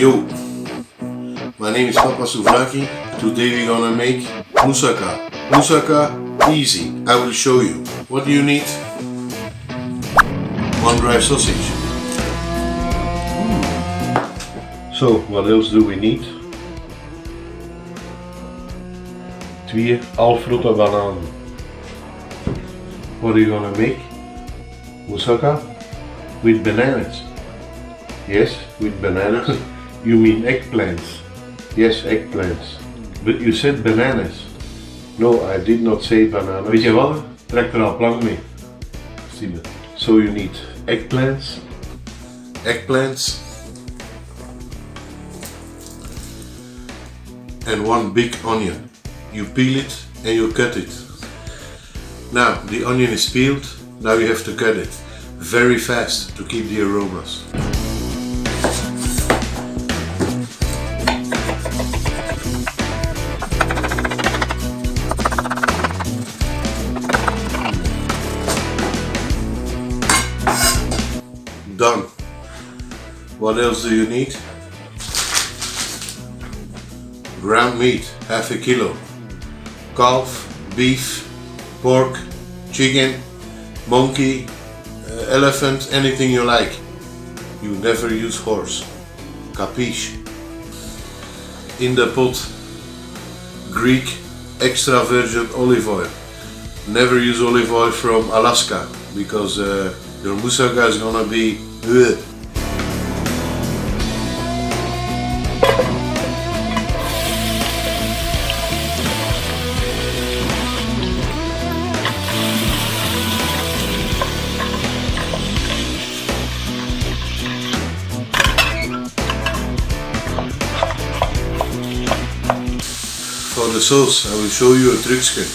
Yo, my name is Papa Souvlaki. Today we're gonna make moussaka. Moussaka, easy. I will show you. What do you need? One dry sausage. So, what else do we need? 2 halfrotte bananen. What are you gonna make? Moussaka? With bananas. Yes, with bananas. You mean eggplants. Yes, eggplants. But you said bananas. No, I did not say bananas. Weet je wat? Trek er al plank mee. Zie je. So you need eggplants. Eggplants. And 1 big onion. You peel it and you cut it. Now the onion is peeled. Now you have to cut it very fast to keep the aromas. Done. What else do you need? Ground meat, half a kilo. Calf, beef, pork, chicken, monkey, elephant, anything you like. You never use horse. Capiche? In the pot, Greek extra virgin olive oil. Never use olive oil from Alaska because your moussaka is gonna be ugh. For the sauce, I will show you a trucje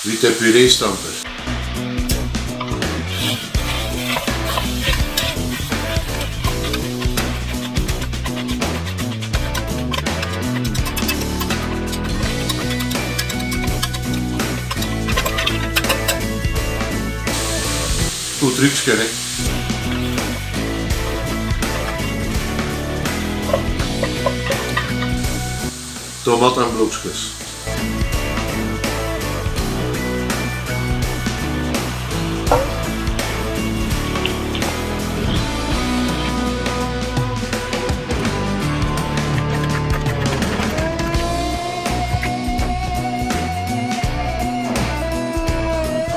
with a puree stamper. Goed trucje, hè? Tomat en blokjes.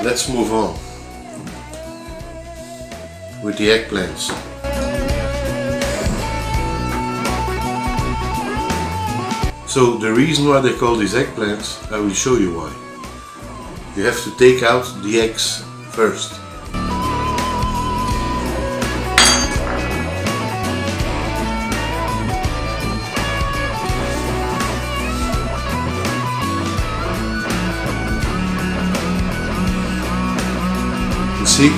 Let's move on with the eggplants. So the reason why they call these eggplants, I will show you why. You have to take out the eggs first. You see?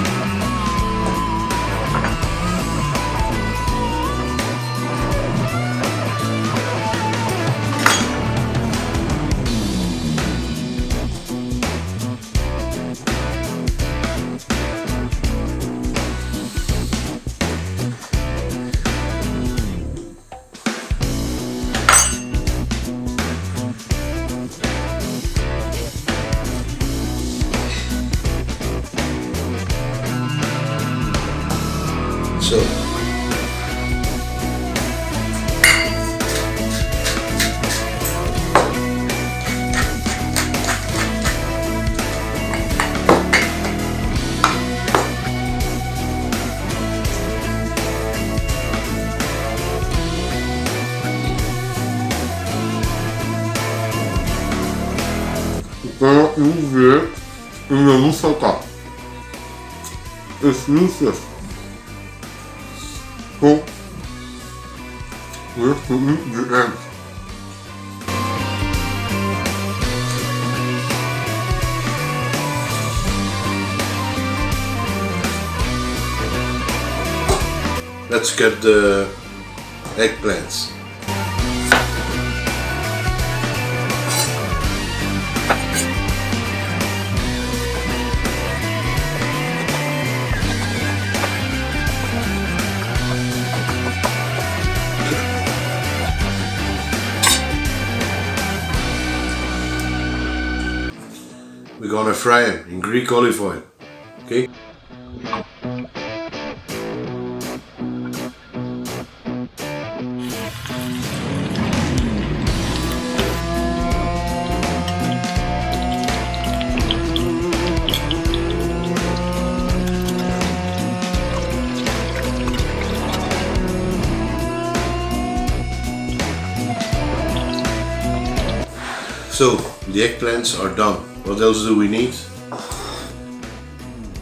So, para ver uma moussaka. Exclusive. Com the egg. Let's get the eggplants. we're gonna fry them in Greek olive oil. Okay? So, the eggplants are done. What else do we need?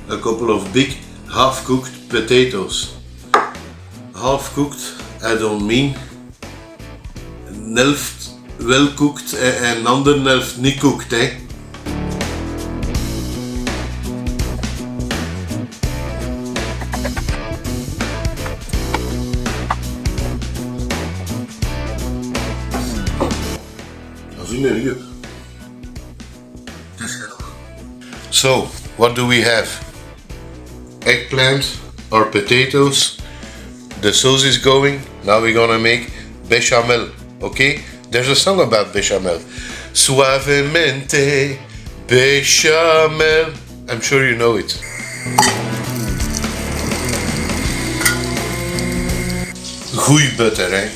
A couple of big half-cooked potatoes. Half-cooked, I don't mean een helft wel cooked en een andere helft niet cooked, hè. So, what do we have? Eggplant or potatoes. The sauce is going. Now we're gonna make bechamel. Okay? There's a song about bechamel. Suavemente bechamel. I'm sure you know it. Goeie butter, hè?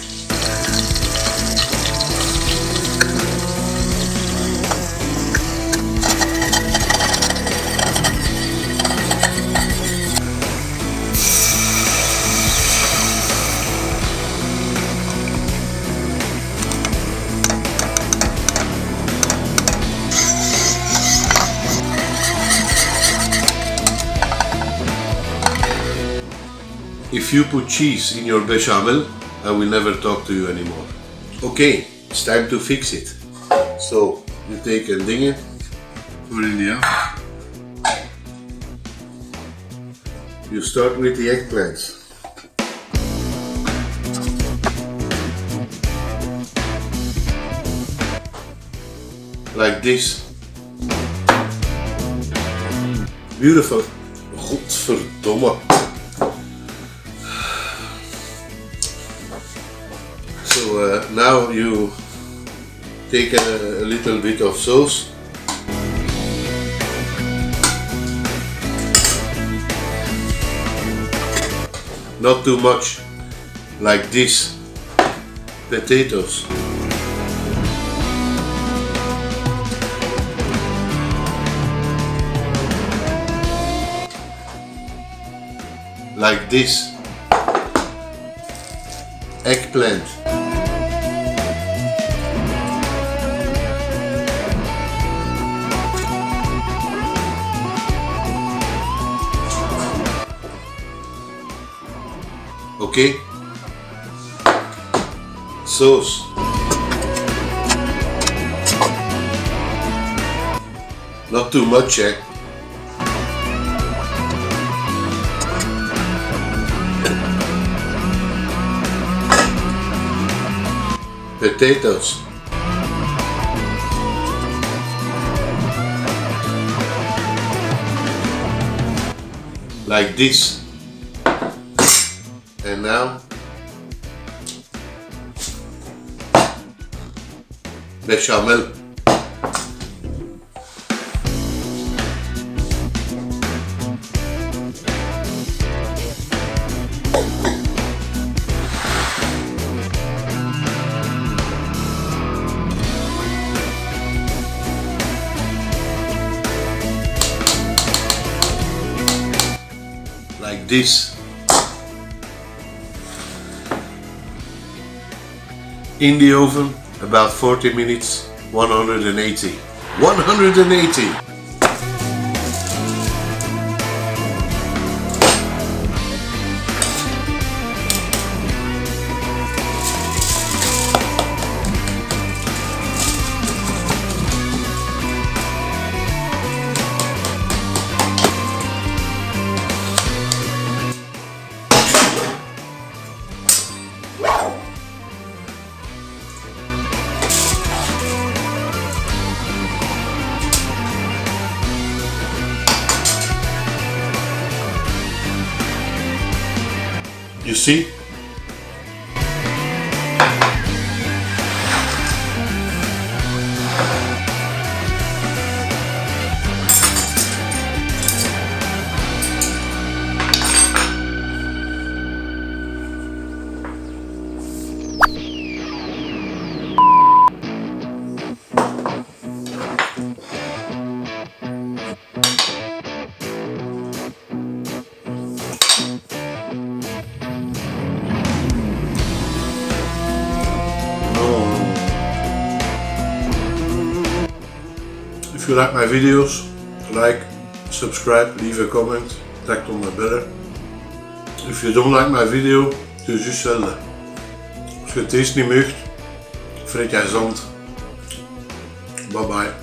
If you put cheese in your bechamel, I will never talk to you anymore. Okay, it's time to fix it. So, you take a ding, put it in the oven. You start with the eggplants. Like this. Beautiful. Godverdomme. So now you take a little bit of sauce. Not too much, like this. Potatoes. Like this. Eggplant. Okay? Sauce. Not too much, eh? Potatoes. Like this. And now bechamel. Like this. In the oven about 40 minutes, 180. 180! You see? you like my videos, like, subscribe, leave a comment, tag on my bell. If you don't like my video, doe het juist hetzelfde. Als je het taste niet mögt, vreet jij zand. Bye bye.